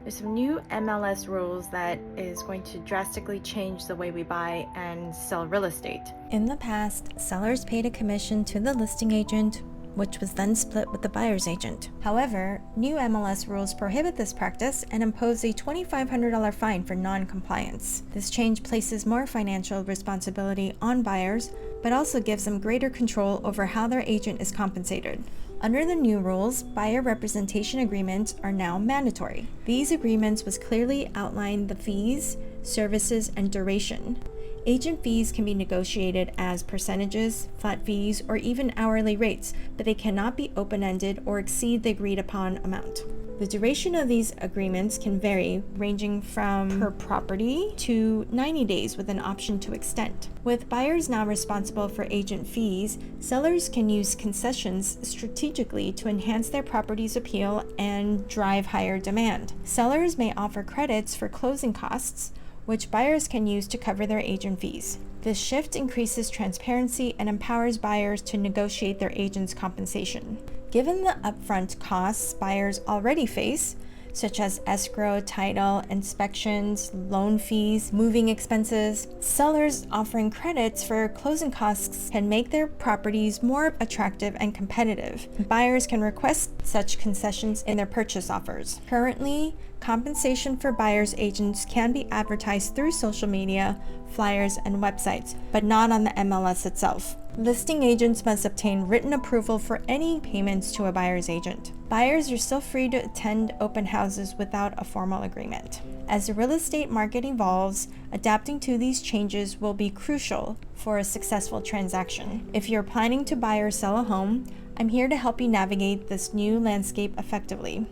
There's some new MLS rules that is going to drastically change the way we buy and sell real estate. In the past, sellers paid a commission to the listing agent, which was then split with the buyer's agent. However, new MLS rules prohibit this practice and impose a $2,500 fine for non-compliance. This change places more financial responsibility on buyers, but also gives them greater control over how their agent is compensated. Under the new rules, buyer representation agreements are now mandatory. These agreements must clearly outline the fees, services, and duration. Agent fees can be negotiated as percentages, flat fees, or even hourly rates, but they cannot be open-ended or exceed the agreed-upon amount. The duration of these agreements can vary, ranging from per property to 90 days with an option to extend. With buyers now responsible for agent fees, sellers can use concessions strategically to enhance their property's appeal and drive higher demand. Sellers may offer credits for closing costs, which buyers can use to cover their agent fees. This shift increases transparency and empowers buyers to negotiate their agent's compensation. Given the upfront costs buyers already face, such as escrow, title, inspections, loan fees, moving expenses, sellers offering credits for closing costs can make their properties more attractive and competitive. Buyers can request such concessions in their purchase offers. Currently, compensation for buyers' agents can be advertised through social media, flyers, and websites, but not on the MLS itself. Listing agents must obtain written approval for any payments to a buyer's agent. Buyers are still free to attend open houses without a formal agreement. As the real estate market evolves, adapting to these changes will be crucial for a successful transaction. If you're planning to buy or sell a home, I'm here to help you navigate this new landscape effectively.